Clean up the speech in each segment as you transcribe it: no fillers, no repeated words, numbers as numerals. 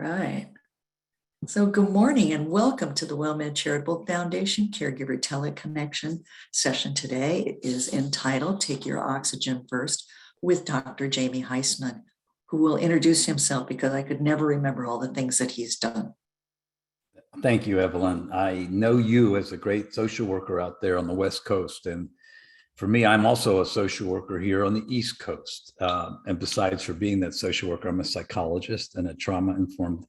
right. So good morning and welcome to the WellMed Charitable Foundation Caregiver Teleconnection session today. It is entitled Take Your Oxygen First with Dr. Jamie Huysman, who will introduce himself because I could never remember all the things that he's done. Thank you, Evelyn. I know you as a great social worker out there on the West Coast. And for me, I'm also a social worker here on the East Coast. And besides for being that social worker, I'm a psychologist and a trauma-informed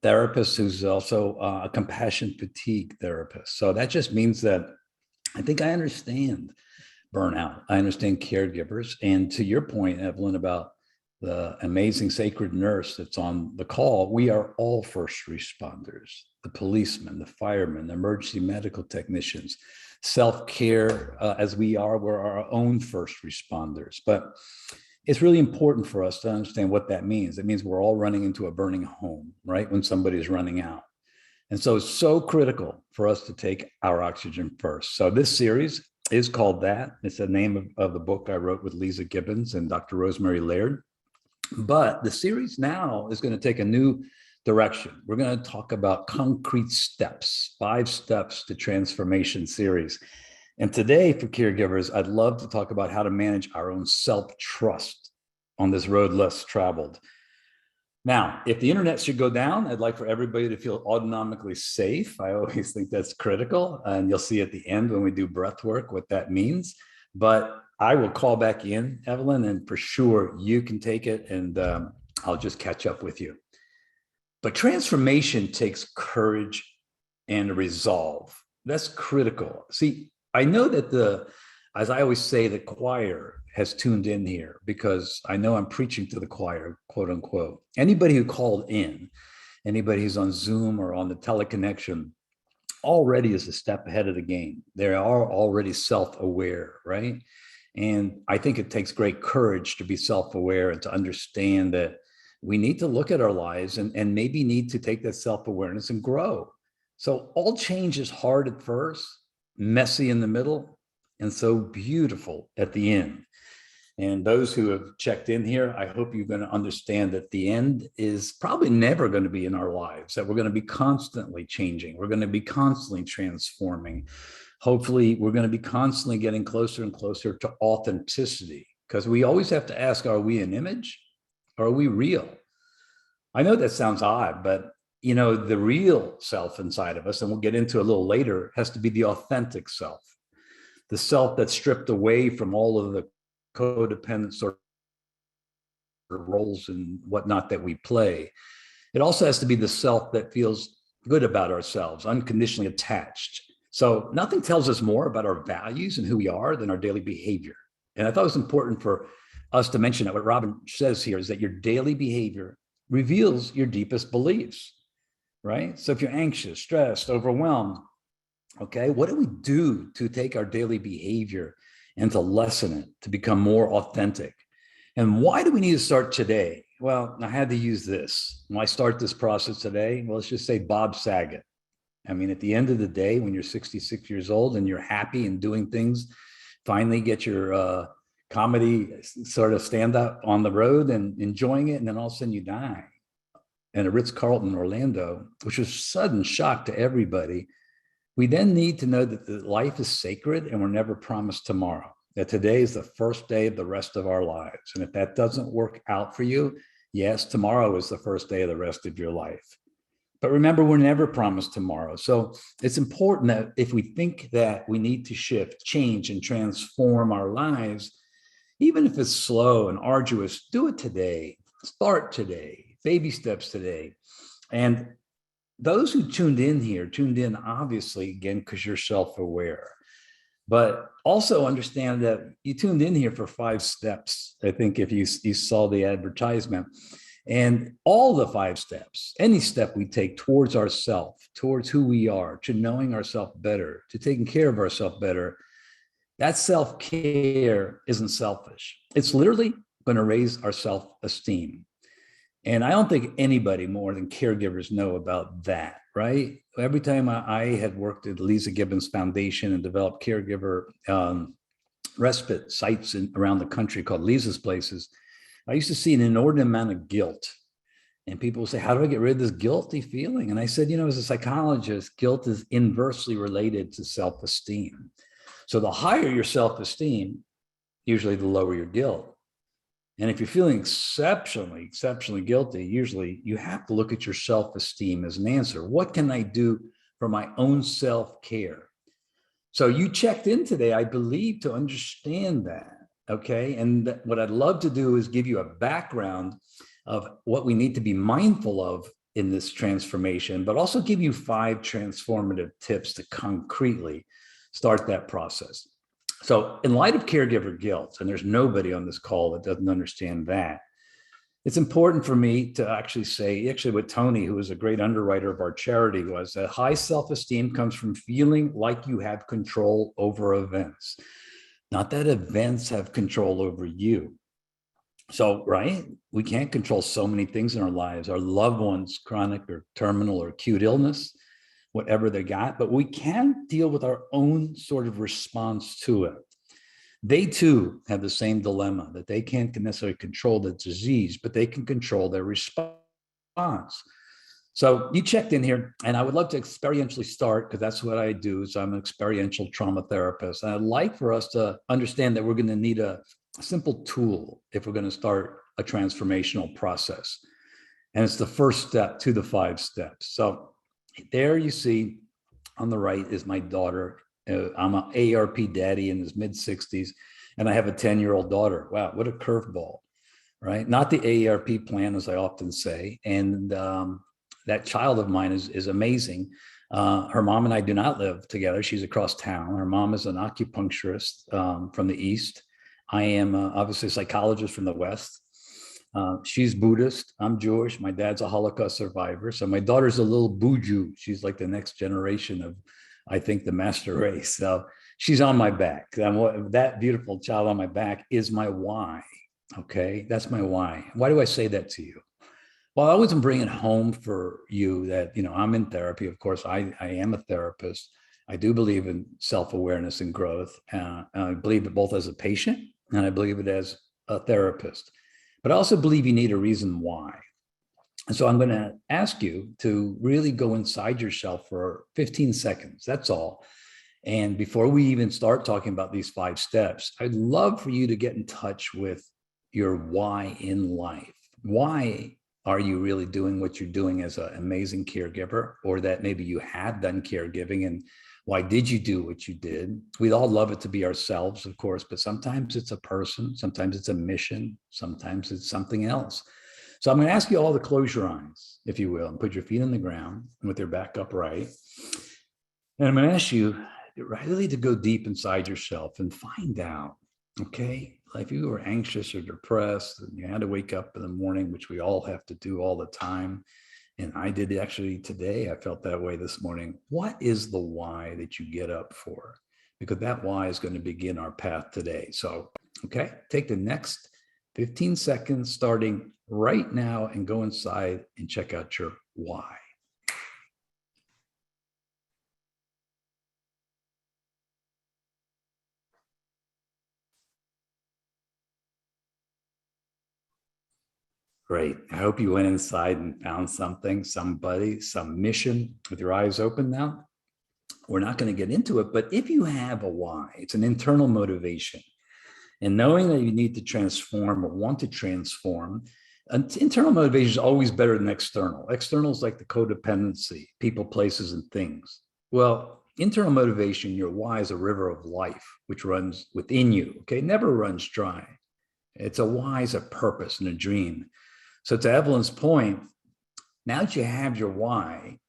therapist who's also a compassion fatigue therapist. So that just means that I think I understand burnout. I understand caregivers. And to your point, Evelyn, about the amazing sacred nurse that's on the call, we are all first responders, the policemen, the firemen, the emergency medical technicians, self-care as we're our own first responders. But it's really important for us to understand what that means. It means we're all running into a burning home, right? When somebody's running out. And so it's so critical for us to take our oxygen first. So this series is called that. It's the name of the book I wrote with Lisa Gibbons and Dr. Rosemary Laird. But the series now is going to take a new direction. We're going to talk about concrete steps, 5 steps to transformation series. And today for caregivers, I'd love to talk about how to manage our own self-trust on this road less traveled. Now, if the internet should go down, I'd like for everybody to feel autonomically safe. I always think that's critical. And you'll see at the end when we do breath work what that means. But I will call back in, Evelyn, and for sure you can take it and I'll just catch up with you. But transformation takes courage and resolve. That's critical. See, I know that as I always say, the choir has tuned in here because I know I'm preaching to the choir, quote unquote. Anybody who called in, anybody who's on Zoom or on the teleconnection already is a step ahead of the game. They are already self-aware, right? And I think it takes great courage to be self-aware and to understand that we need to look at our lives and maybe need to take that self-awareness and grow. So all change is hard at first, messy in the middle, and so beautiful at the end. And those who have checked in here, I hope you're going to understand that the end is probably never going to be in our lives, that we're going to be constantly changing. We're going to be constantly transforming. Hopefully, we're going to be constantly getting closer and closer to authenticity because we always have to ask, are we an image? Or are we real? I know that sounds odd, but you know, the real self inside of us, and we'll get into a little later, has to be the authentic self, the self that's stripped away from all of the codependent sort of roles and whatnot that we play. It also has to be the self that feels good about ourselves, unconditionally attached. So nothing tells us more about our values and who we are than our daily behavior. And I thought it was important for us to mention that what Robin says here is that your daily behavior reveals your deepest beliefs, right? So if you're anxious, stressed, overwhelmed, okay, what do we do to take our daily behavior and to lessen it, to become more authentic? And why do we need to start today? Well, I had to use this. When I start this process today, well, let's just say Bob Saget. I mean, at the end of the day, when you're 66 years old and you're happy and doing things, finally get your comedy sort of stand up on the road and enjoying it, and then all of a sudden you die. And at Ritz-Carlton in Orlando, which was a sudden shock to everybody, we then need to know that the life is sacred and we're never promised tomorrow, that today is the first day of the rest of our lives. And if that doesn't work out for you, yes, tomorrow is the first day of the rest of your life. But remember, we're never promised tomorrow. So it's important that if we think that we need to shift, change, and transform our lives, even if it's slow and arduous, do it today. Start today, baby steps today. And those who tuned in obviously, again, because you're self-aware. But also understand that you tuned in here for 5 steps. I think if you saw the advertisement. And all the 5 steps, any step we take towards ourselves, towards who we are, to knowing ourselves better, to taking care of ourselves better, that self-care isn't selfish. It's literally going to raise our self-esteem. And I don't think anybody more than caregivers know about that, right? Every time I had worked at Lisa Gibbons Foundation and developed caregiver respite sites around the country called Lisa's Places, I used to see an inordinate amount of guilt And people will say, how do I get rid of this guilty feeling? And I said, as a psychologist, guilt is inversely related to self-esteem. So the higher your self-esteem, usually the lower your guilt. And if you're feeling exceptionally guilty, usually you have to look at your self-esteem as an answer. What can I do for my own self-care? So you checked in today, I believe, to understand that, okay? And what I'd love to do is give you a background of what we need to be mindful of in this transformation, but also give you 5 transformative tips to concretely start that process. So in light of caregiver guilt, and there's nobody on this call that doesn't understand that, it's important for me to actually say, what Tony, who is a great underwriter of our charity, was that high self-esteem comes from feeling like you have control over events, not that events have control over you. So, right, we can't control so many things in our lives, our loved ones, chronic or terminal or acute illness, whatever they got, but we can deal with our own sort of response to it. They too have the same dilemma that they can't necessarily control the disease, but they can control their response. So you checked in here, and I would love to experientially start, because that's what I do. So I'm an experiential trauma therapist. And I'd like for us to understand that we're going to need a simple tool if we're going to start a transformational process. And it's the first step to the 5 steps. So there you see on the right is my daughter. I'm an ARP daddy in his mid-60s, and I have a 10-year-old daughter. Wow, what a curveball, right? Not the AARP plan, as I often say. And that child of mine is amazing. Her mom and I do not live together. She's across town. Her mom is an acupuncturist from the East. I am obviously a psychologist from the West. She's Buddhist. I'm Jewish. My dad's a Holocaust survivor. So my daughter's a little Buju. She's like the next generation of, I think, the master race. So she's on my back. That beautiful child on my back is my why. Okay, that's my why. Why do I say that to you? Well, I always bring it home for you that, I'm in therapy. Of course, I am a therapist. I do believe in self-awareness and growth. I believe it both as a patient and I believe it as a therapist. But I also believe you need a reason why. And so I'm going to ask you to really go inside yourself for 15 seconds. That's all. And before we even start talking about these 5 steps, I'd love for you to get in touch with your why in life. Why are you really doing what you're doing as an amazing caregiver, or that maybe you have done caregiving, and why did you do what you did? We'd all love it to be ourselves, of course, but sometimes it's a person, sometimes it's a mission, sometimes it's something else. So I'm going to ask you all to close your eyes, if you will, and put your feet on the ground with your back upright. And I'm going to ask you really to go deep inside yourself and find out, okay, if you were anxious or depressed and you had to wake up in the morning, which we all have to do all the time, and I did actually today, I felt that way this morning. What is the why that you get up for? Because that why is going to begin our path today. So, okay, take the next 15 seconds starting right now and go inside and check out your why. Great. I hope you went inside and found something, somebody, some mission with your eyes open now. We're not going to get into it, but if you have a why, it's an internal motivation. And knowing that you need to transform or want to transform, internal motivation is always better than external. External is like the codependency, people, places, and things. Well, internal motivation, your why, is a river of life, which runs within you, okay? Never runs dry. It's a why, is a purpose and a dream. So to Evelyn's point, now that you have your why,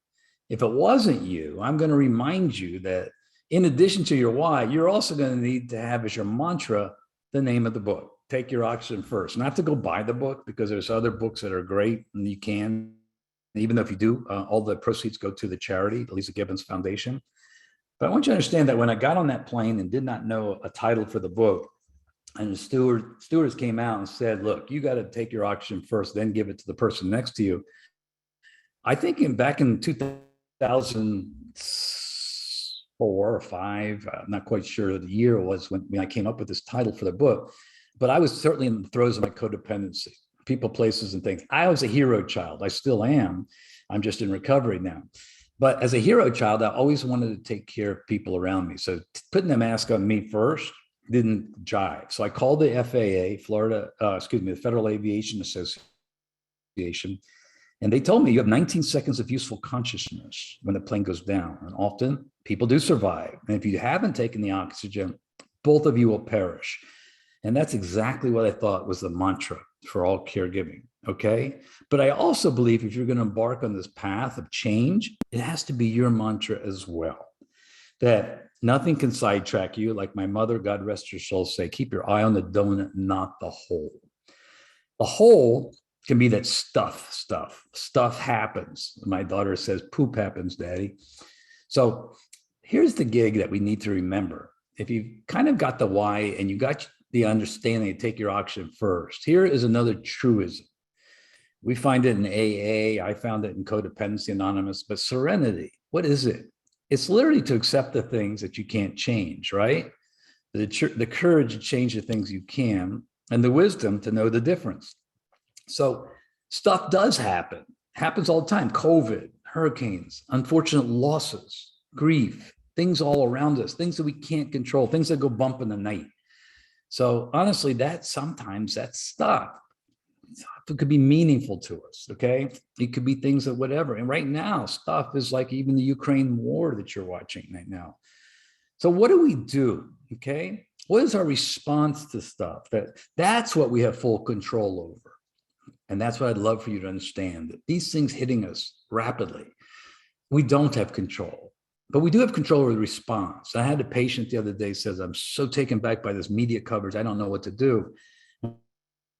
if it wasn't you, I'm going to remind you that in addition to your why, you're also going to need to have as your mantra the name of the book. Take your oxygen first. Not to go buy the book, because there's other books that are great and you can, even though if you do, all the proceeds go to the charity, the Lisa Gibbons Foundation. But I want you to understand that when I got on that plane and did not know a title for the book, and the stewardess came out and said, look, you got to take your oxygen first, then give it to the person next to you. I think back in 2004 or 5, I'm not quite sure the year was when I came up with this title for the book, but I was certainly in the throes of my codependency. people, places, and things. I was a hero child. I still am. I'm just in recovery now. But as a hero child, I always wanted to take care of people around me. So putting the mask on me first didn't jive. So I called the FAA, the Federal Aviation Association, and they told me you have 19 seconds of useful consciousness when the plane goes down. And often people do survive. And if you haven't taken the oxygen, both of you will perish. And that's exactly what I thought was the mantra for all caregiving. Okay. But I also believe if you're going to embark on this path of change, it has to be your mantra as well. That nothing can sidetrack you. Like my mother, God rest her soul, say, keep your eye on the donut, not the hole. The hole can be that stuff happens. My daughter says, poop happens, Daddy. So here's the gig that we need to remember. If you kind of got the why and you got the understanding to take your oxygen first, here is another truism. We find it in AA. I found it in Codependency Anonymous, but serenity, what is it? It's literally to accept the things that you can't change, right? The courage to change the things you can, and the wisdom to know the difference. So stuff does happen, happens all the time. COVID, hurricanes, unfortunate losses, grief, things all around us, things that we can't control, things that go bump in the night. So honestly, sometimes that stuff, it could be meaningful to us, okay? It could be things that whatever. And right now, stuff is like even the Ukraine war that you're watching right now. So what do we do, okay? What is our response to stuff? That's what we have full control over. And that's what I'd love for you to understand, that these things hitting us rapidly, we don't have control, but we do have control over the response. I had a patient the other day says, I'm so taken back by this media coverage, I don't know what to do. And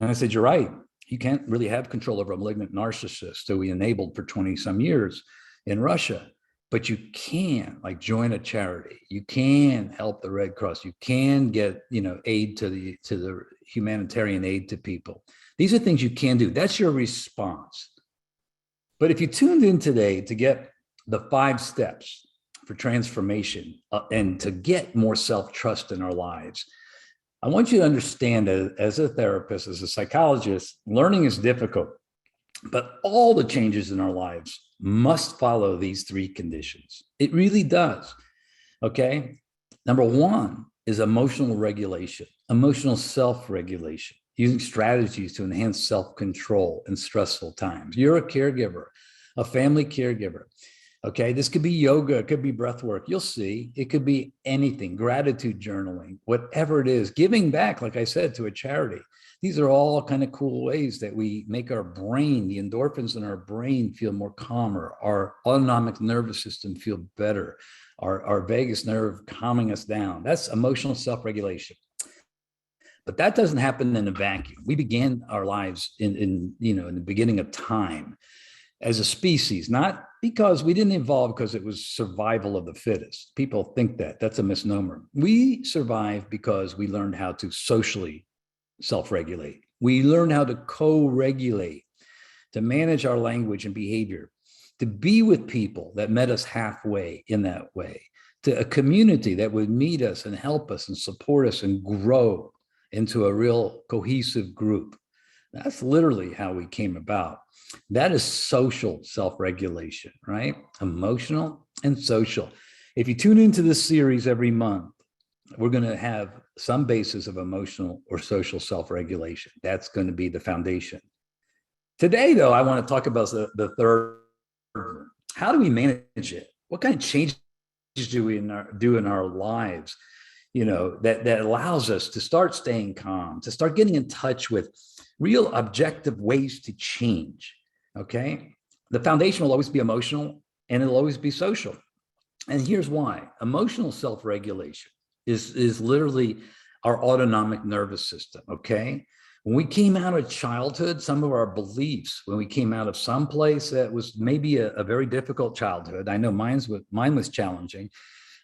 I said, you're right. You can't really have control over a malignant narcissist that we enabled for 20 some years in Russia, but you can like join a charity. You can help the Red Cross. You can get, aid to the humanitarian aid to people. These are things you can do. That's your response. But if you tuned in today to get the 5 steps for transformation and to get more self-trust in our lives, I want you to understand that as a therapist, as a psychologist, learning is difficult, but all the changes in our lives must follow these 3 conditions. It really does. Okay. Number 1 is emotional regulation, emotional self-regulation, using strategies to enhance self-control in stressful times. You're a caregiver, a family caregiver. Okay, this could be yoga, it could be breath work. You'll see, it could be anything, gratitude journaling, whatever it is, giving back, like I said, to a charity. These are all kind of cool ways that we make our brain, the endorphins in our brain feel more calmer, our autonomic nervous system feel better, our vagus nerve calming us down. That's emotional self-regulation. But that doesn't happen in a vacuum. We began our lives in the beginning of time as a species, not because we didn't evolve because it was survival of the fittest. People think that's a misnomer. We survived because we learned how to socially self-regulate. We learned how to co-regulate, to manage our language and behavior, to be with people that met us halfway in that way, to a community that would meet us and help us and support us and grow into a real cohesive group. That's literally how we came about. That is social self-regulation, right? Emotional and social. If you tune into this series every month, we're going to have some basis of emotional or social self-regulation. That's going to be the foundation. Today, though, I want to talk about the third. How do we manage it? What kind of changes do we do in our lives? That allows us to start staying calm, to start getting in touch with real objective ways to change, okay? The foundation will always be emotional and it'll always be social. And here's why. Emotional self-regulation is literally our autonomic nervous system, okay? When we came out of childhood, some of our beliefs, when we came out of some place that was maybe a very difficult childhood, I know mine was challenging.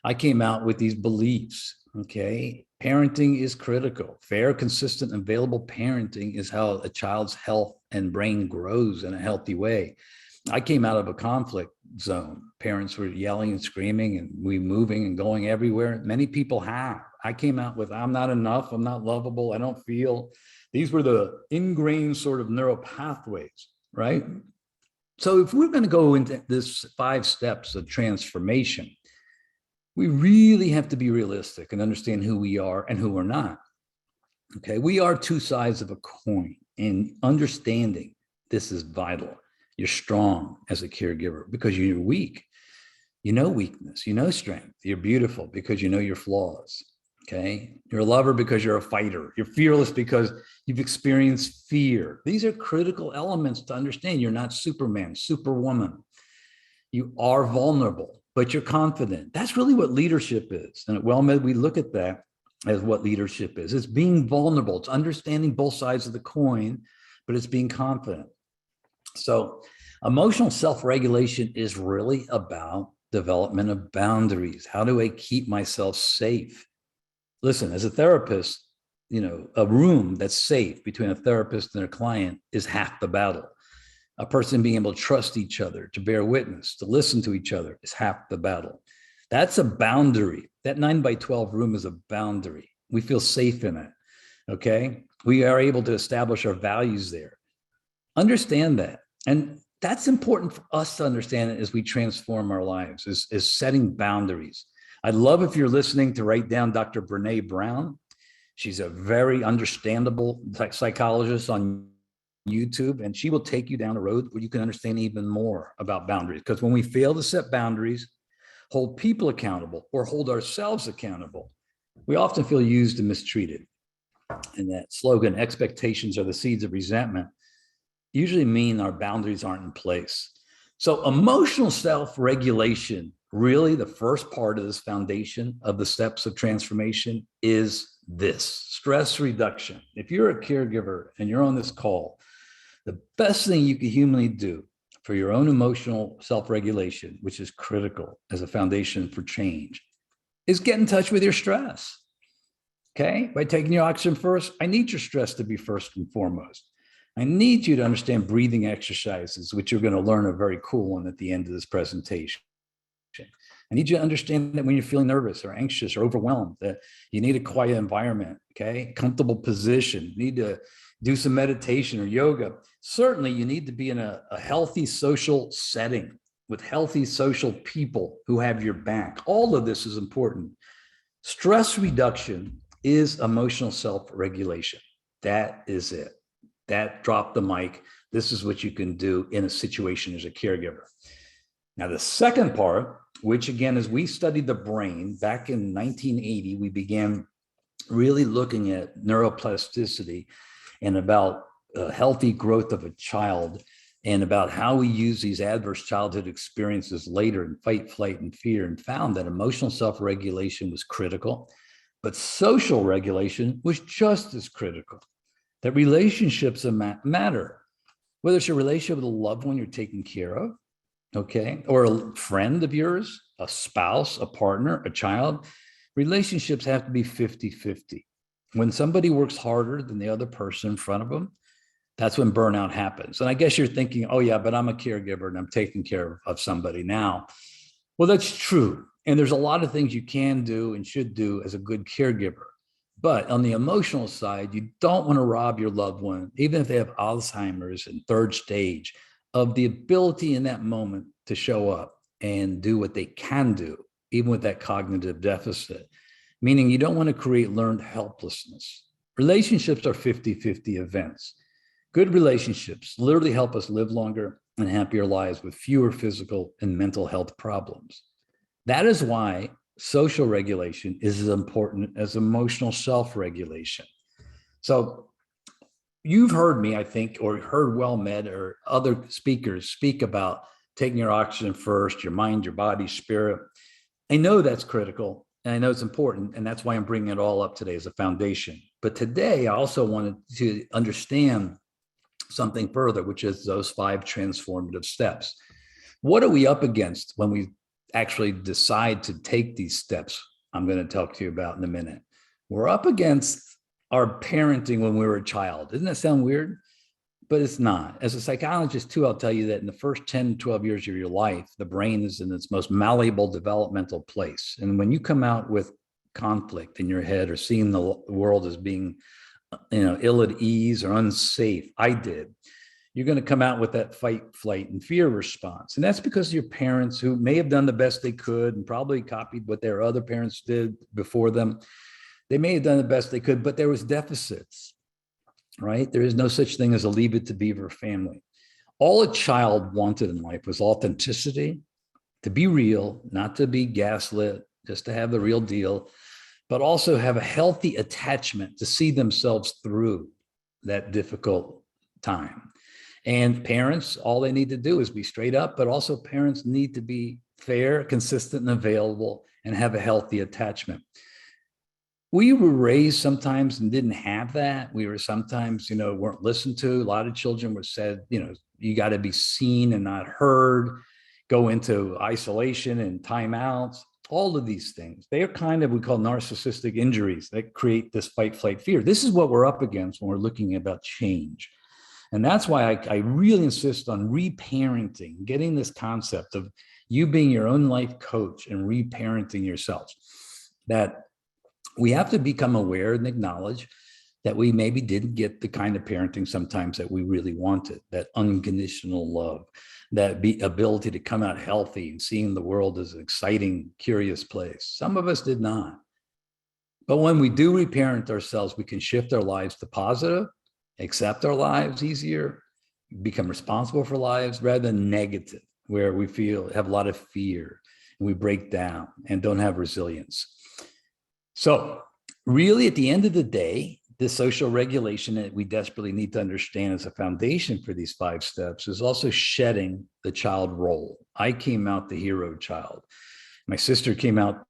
I came out with these beliefs. Okay, parenting is critical. Fair, consistent, available parenting is how a child's health and brain grows in a healthy way. I came out of a conflict zone. Parents were yelling and screaming and we moving and going everywhere. Many people have. I came out with, I'm not enough, I'm not lovable, I don't feel These were the ingrained sort of neural pathways, right? So if we're going to go into this 5 steps of transformation, we really have to be realistic and understand who we are and who we're not. Okay, we are 2 sides of a coin, and understanding this is vital. You're strong as a caregiver because you're weak. You know weakness, you know strength. You're beautiful because you know your flaws. Okay, you're a lover because you're a fighter. You're fearless because you've experienced fear. These are critical elements to understand. You're not Superman, Superwoman. You are vulnerable, but you're confident. That's really what leadership is. And at WellMed, we look at that as what leadership is. It's being vulnerable. It's understanding both sides of the coin, but it's being confident. So emotional self-regulation is really about development of boundaries. How do I keep myself safe? Listen, as a therapist, a room that's safe between a therapist and their client is half the battle. A person being able to trust each other, to bear witness, to listen to each other is half the battle. That's a boundary. That 9x12 room is a boundary. We feel safe in it. Okay. We are able to establish our values there. Understand that. And that's important for us to understand it as we transform our lives, is setting boundaries. I'd love if you're listening to write down Dr. Brene Brown. She's a very understandable psychologist on YouTube, and she will take you down a road where you can understand even more about boundaries. Because when we fail to set boundaries, hold people accountable, or hold ourselves accountable, we often feel used and mistreated. And that slogan, expectations are the seeds of resentment, usually mean our boundaries aren't in place. So emotional self-regulation, really the first part of this foundation of the steps of transformation is this: stress reduction. If you're a caregiver and you're on this call, the best thing you can humanly do for your own emotional self-regulation, which is critical as a foundation for change, is get in touch with your stress. Okay, by taking your oxygen first, I need your stress to be first and foremost. I need you to understand breathing exercises, which you're going to learn a very cool one at the end of this presentation. I need you to understand that when you're feeling nervous or anxious or overwhelmed, that you need a quiet environment, okay? Comfortable position. You need to do some meditation or yoga. Certainly, you need to be in a healthy social setting with healthy social people who have your back. All of this is important. Stress reduction is emotional self-regulation. That is it. That dropped the mic. This is what you can do in a situation as a caregiver. Now, the second part, which again, as we studied the brain back in 1980, we began really looking at neuroplasticity and about healthy growth of a child and about how we use these adverse childhood experiences later in fight, flight, and fear, and found that emotional self-regulation was critical, but social regulation was just as critical. That relationships matter, whether it's your relationship with a loved one you're taking care of, okay, or a friend of yours, a spouse, a partner, a child. Relationships have to be 50-50. When somebody works harder than the other person in front of them, that's when burnout happens. And I guess you're thinking, oh yeah, but I'm a caregiver and I'm taking care of somebody now. Well, that's true. And there's a lot of things you can do and should do as a good caregiver. But on the emotional side, you don't want to rob your loved one, even if they have Alzheimer's and 3rd stage, of the ability in that moment to show up and do what they can do, even with that cognitive deficit. Meaning you don't want to create learned helplessness. Relationships are 50-50 events. Good relationships literally help us live longer and happier lives with fewer physical and mental health problems. That is why social regulation is as important as emotional self-regulation. So you've heard me, I think, or heard WellMed or other speakers speak about taking your oxygen first, your mind, your body, spirit. I know that's critical and I know it's important, and that's why I'm bringing it all up today as a foundation. But today I also wanted to understand something further, which is those 5 transformative steps. What are we up against when we actually decide to take these steps I'm going to talk to you about in a minute? We're up against our parenting when we were a child. Doesn't that sound weird? But it's not. As a psychologist too, I'll tell you that in the first 10, 12 years of your life, the brain is in its most malleable developmental place. And when you come out with conflict in your head or seeing the world as being ill at ease or unsafe. I did. You're going to come out with that fight, flight, and fear response. And that's because your parents, who may have done the best they could and probably copied what their other parents did before them, they may have done the best they could, but there was deficits, right? There is no such thing as a leave it to beaver family. All a child wanted in life was authenticity, to be real, not to be gaslit, just to have the real deal, but also have a healthy attachment to see themselves through that difficult time. And parents, all they need to do is be straight up, but also parents need to be fair, consistent, and available, and have a healthy attachment. We were raised sometimes and didn't have that. We were sometimes, weren't listened to. A lot of children were said, you got to be seen and not heard, go into isolation and timeouts. All of these things, they are kind of, we call narcissistic injuries that create this fight, flight, fear. This is what we're up against when we're looking about change. And that's why I really insist on reparenting, getting this concept of you being your own life coach and reparenting yourself. That we have to become aware and acknowledge that we maybe didn't get the kind of parenting sometimes that we really wanted, that unconditional love, that ability to come out healthy and seeing the world as an exciting, curious place. Some of us did not. But when we do reparent ourselves, we can shift our lives to positive, accept our lives easier, become responsible for lives rather than negative, where we have a lot of fear and we break down and don't have resilience. So really, at the end of the day, the social regulation that we desperately need to understand as a foundation for these 5 steps is also shedding the child role. I came out the hero child. My sister came out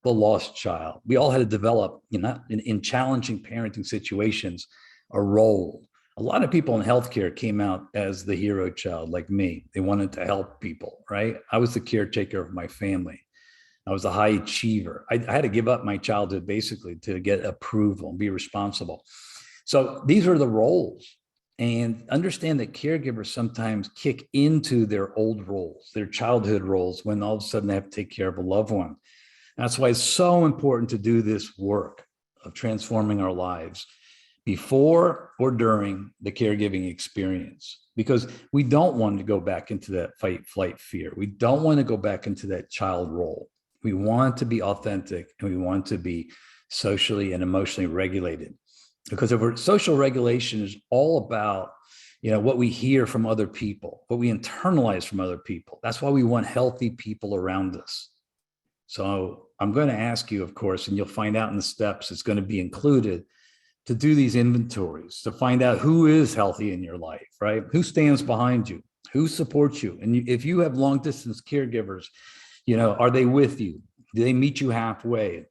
the lost child. We all had to develop, in challenging parenting situations, a role. A lot of people in healthcare came out as the hero child, like me. They wanted to help people, right? I was the caretaker of my family. I was a high achiever. I had to give up my childhood basically to get approval and be responsible. So these are the roles. And understand that caregivers sometimes kick into their old roles, their childhood roles, when all of a sudden they have to take care of a loved one. That's why it's so important to do this work of transforming our lives before or during the caregiving experience, because we don't want to go back into that fight, flight, fear. We don't want to go back into that child role. We want to be authentic and we want to be socially and emotionally regulated, because social regulation is all about, what we hear from other people, what we internalize from other people. That's why we want healthy people around us. So I'm going to ask you, of course, and you'll find out in the steps, it's going to be included, to do these inventories, to find out who is healthy in your life, right? Who stands behind you, who supports you. And if you have long distance caregivers, are they with you? Do they meet you halfway?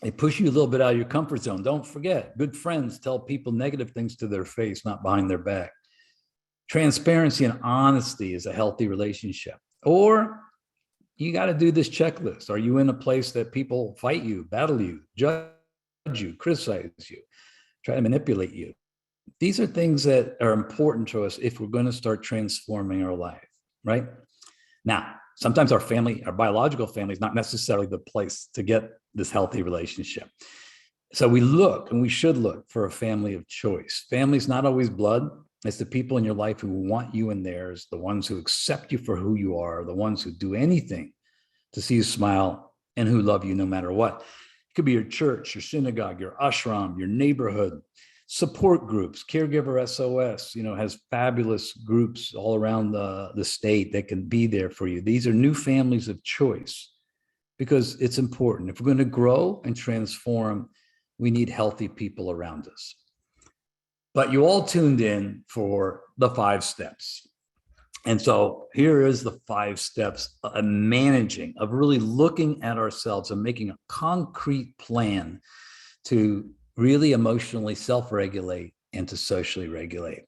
They push you a little bit out of your comfort zone. Don't forget, good friends tell people negative things to their face, not behind their back. Transparency and honesty is a healthy relationship. Or you got to do this checklist. Are you in a place that people fight you, battle you, judge you, criticize you, try to manipulate you? These are things that are important to us if we're going to start transforming our life, right? Now, sometimes our family, our biological family, is not necessarily the place to get this healthy relationship. So we look, and we should look, for a family of choice. Family's not always blood. It's the people in your life who want you in theirs, the ones who accept you for who you are, the ones who do anything to see you smile, and who love you no matter what. It could be your church, your synagogue, your ashram, your neighborhood, support groups. Caregiver SOS, has fabulous groups all around the state that can be there for you. These are new families of choice, because it's important. If we're going to grow and transform, we need healthy people around us. But you all tuned in for the 5 steps. And so here is the 5 steps of managing, of really looking at ourselves and making a concrete plan to really emotionally self-regulate and to socially regulate.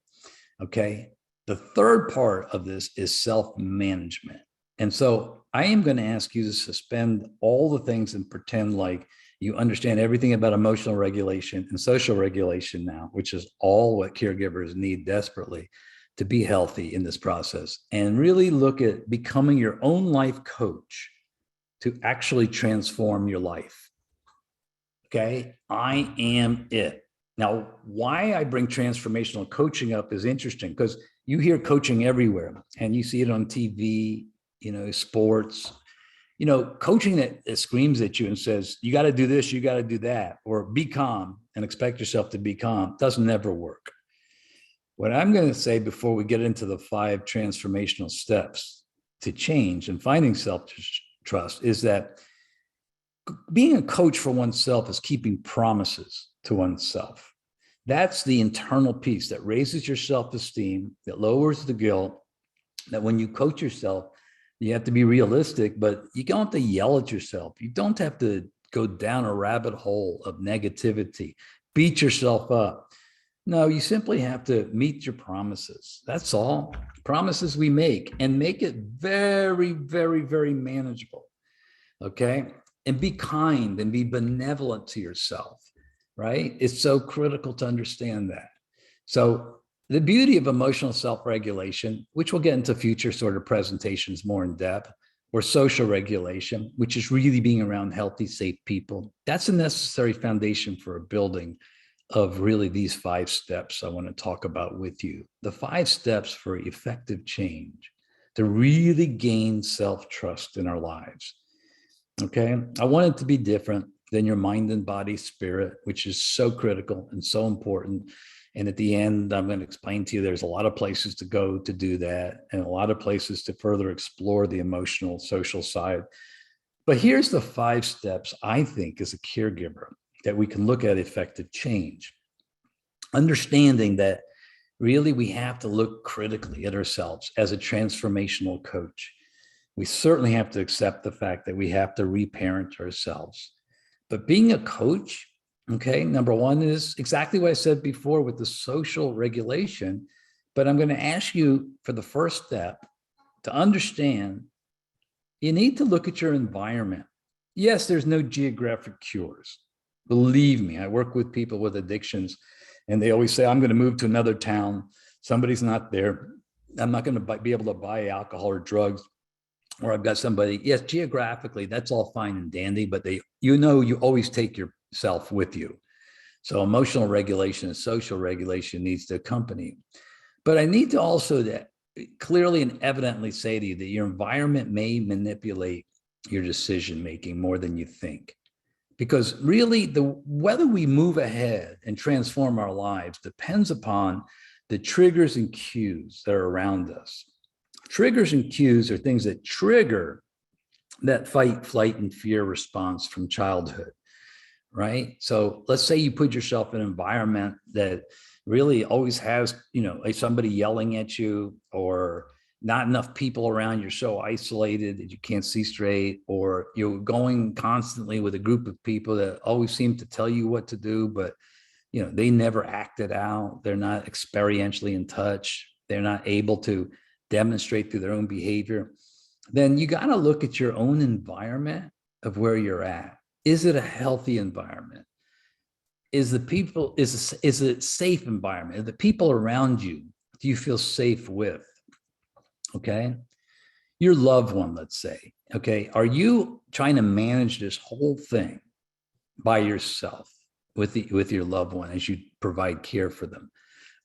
Okay. The third part of this is self-management. And so I am going to ask you to suspend all the things and pretend like you understand everything about emotional regulation and social regulation now, which is all what caregivers need desperately to be healthy in this process, and really look at becoming your own life coach to actually transform your life. Okay, I am it. Now, why I bring transformational coaching up is interesting because you hear coaching everywhere and you see it on TV, sports, coaching that screams at you and says, you got to do this, you got to do that, or be calm and expect yourself to be calm doesn't ever work. What I'm going to say before we get into the 5 transformational steps to change and finding self-trust is that being a coach for oneself is keeping promises to oneself. That's the internal piece that raises your self-esteem, that lowers the guilt, that when you coach yourself, you have to be realistic, but you don't have to yell at yourself. You don't have to go down a rabbit hole of negativity, beat yourself up. No, you simply have to meet your promises. That's all. Promises we make, and make it very, very, very manageable. Okay. And be kind and be benevolent to yourself, right? It's so critical to understand that. So the beauty of emotional self-regulation, which we'll get into future sort of presentations more in depth, or social regulation, which is really being around healthy, safe people. That's a necessary foundation for a building of really these 5 steps I want to talk about with you. The 5 steps for effective change to really gain self-trust in our lives. Okay, I want it to be different than your mind and body spirit, which is so critical and so important. And at the end, I'm going to explain to you there's a lot of places to go to do that, and a lot of places to further explore the emotional, social side. But here's the 5 steps I think as a caregiver that we can look at effective change. Understanding that really we have to look critically at ourselves as a transformational coach. We certainly have to accept the fact that we have to reparent ourselves. But being a coach, okay, number 1 is exactly what I said before with the social regulation. But I'm going to ask you for the first step to understand you need to look at your environment. Yes, there's no geographic cures. Believe me, I work with people with addictions, and they always say, I'm going to move to another town. Somebody's not there. I'm not going to be able to buy alcohol or drugs. Or I've got somebody, yes, geographically, that's all fine and dandy, but you always take yourself with you. So emotional regulation and social regulation needs to accompany. But I need to also clearly and evidently say to you that your environment may manipulate your decision-making more than you think. Because really, whether we move ahead and transform our lives depends upon the triggers and cues that are around us. Triggers and cues are things that trigger that fight, flight, and fear response from childhood, right? So let's say you put yourself in an environment that really always has, like somebody yelling at you, or not enough people around, you're so isolated that you can't see straight, or you're going constantly with a group of people that always seem to tell you what to do, but they never act it out. They're not experientially in touch. They're not able to demonstrate through their own behavior. Then you got to look at your own environment of where you're at. Is it a healthy environment? Is it a safe environment? Are the people around you, do you feel safe with? Okay. Your loved one, let's say, okay. Are you trying to manage this whole thing by yourself with your loved one as you provide care for them?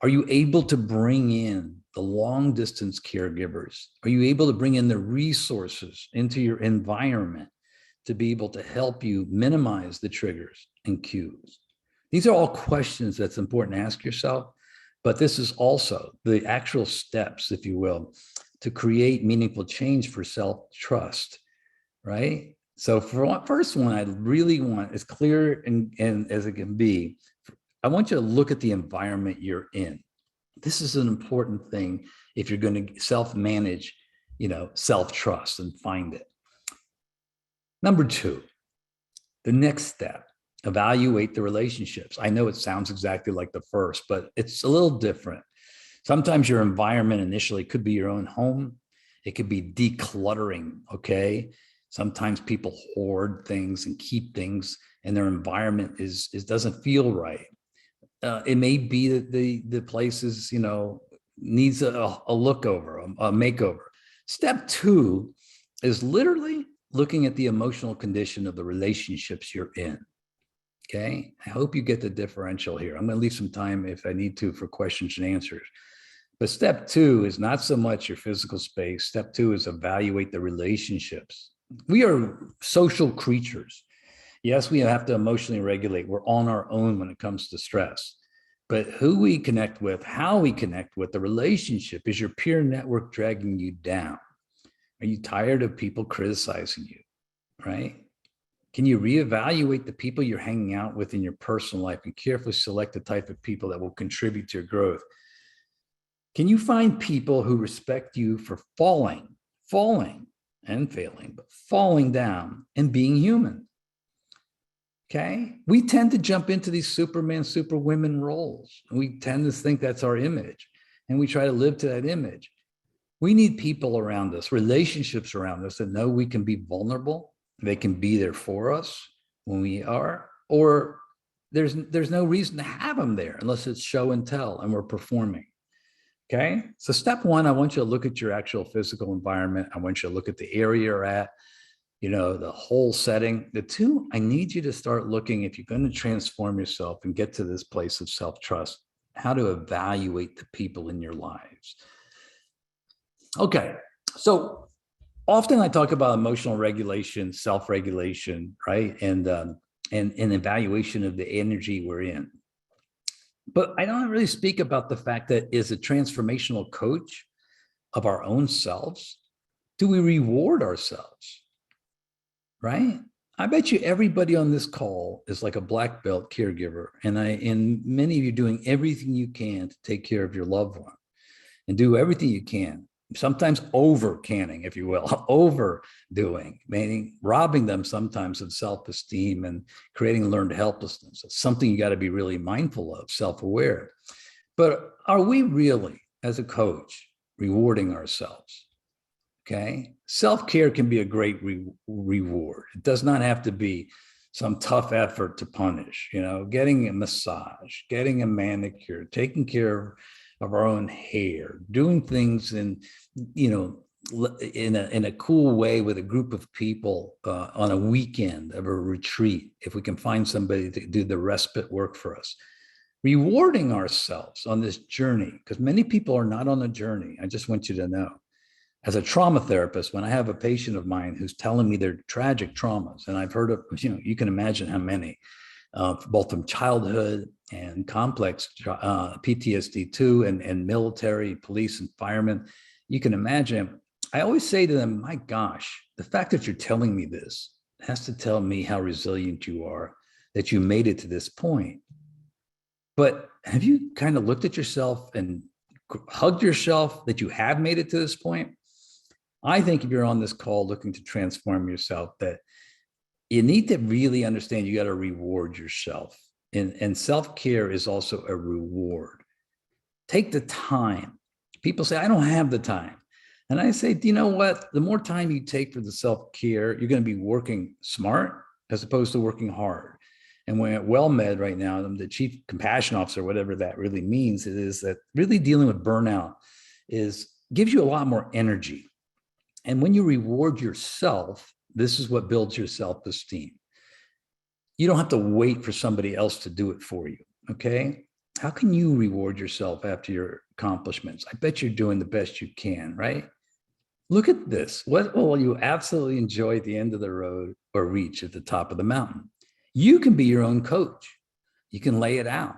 Are you able to bring in the long distance caregivers? Are you able to bring in the resources into your environment to be able to help you minimize the triggers and cues? These are all questions that's important to ask yourself, but this is also the actual steps, if you will, to create meaningful change for self-trust, right? So for first one, I really want, as clear and as it can be, I want you to look at the environment you're in. This is an important thing if you're going to self-manage, self-trust and find it. Number 2, the next step, evaluate the relationships. I know it sounds exactly like the first, but it's a little different. Sometimes your environment initially could be your own home. It could be decluttering, okay? Sometimes people hoard things and keep things, and their environment doesn't feel right. It may be that the place is, needs a look over, a makeover. Step 2 is literally looking at the emotional condition of the relationships you're in. Okay. I hope you get the differential here. I'm going to leave some time if I need to for questions and answers. But step two is not so much your physical space. Step two is evaluate the relationships. We are social creatures. Yes, we have to emotionally regulate. We're on our own when it comes to stress. But who we connect with, how we connect with, the relationship, is your peer network dragging you down? Are you tired of people criticizing you, right? Can you reevaluate the people you're hanging out with in your personal life and carefully select the type of people that will contribute to your growth? Can you find people who respect you for falling and failing, but falling down and being human? Okay. We tend to jump into these Superman, Superwomen roles. We tend to think that's our image, and we try to live to that image. We need people around us, relationships around us that know we can be vulnerable. They can be there for us when we are, or there's no reason to have them there unless it's show and tell and we're performing. Okay. So step one, I want you to look at your actual physical environment. I want you to look at the area you're at, the whole setting. The two, I need you to start looking, if you're going to transform yourself and get to this place of self-trust, how to evaluate the people in your lives. Okay. So often I talk about emotional regulation, self-regulation, right? And evaluation of the energy we're in. But I don't really speak about the fact that as a transformational coach of our own selves, do we reward ourselves? Right? I bet you everybody on this call is like a black belt caregiver. And many of you doing everything you can to take care of your loved one and do everything you can. Sometimes over canning, if you will, overdoing, meaning robbing them sometimes of self-esteem and creating learned helplessness. It's something you got to be really mindful of, self-aware. But are we really, as a coach, rewarding ourselves? Okay. Self-care can be a great reward. It does not have to be some tough effort to punish, getting a massage, getting a manicure, taking care of our own hair, doing things in a cool way with a group of people on a weekend of a retreat, if we can find somebody to do the respite work for us. Rewarding ourselves on this journey, because many people are not on a journey. I just want you to know. As a trauma therapist, when I have a patient of mine who's telling me their tragic traumas, and I've heard of, you can imagine how many, both from childhood and complex PTSD too, and military, police, and firemen, you can imagine. I always say to them, my gosh, the fact that you're telling me this has to tell me how resilient you are, that you made it to this point. But have you kind of looked at yourself and hugged yourself that you have made it to this point? I think if you're on this call looking to transform yourself, that you need to really understand you got to reward yourself. And self-care is also a reward. Take the time. People say, I don't have the time. And I say, do you know what? The more time you take for the self-care, you're going to be working smart as opposed to working hard. And when at WellMed right now, I'm the chief compassion officer, whatever that really means, it is that really dealing with burnout gives you a lot more energy. And when you reward yourself, this is what builds your self-esteem. You don't have to wait for somebody else to do it for you, okay? How can you reward yourself after your accomplishments? I bet you're doing the best you can, right? Look at this. What will you absolutely enjoy at the end of the road or reach at the top of the mountain? You can be your own coach. You can lay it out.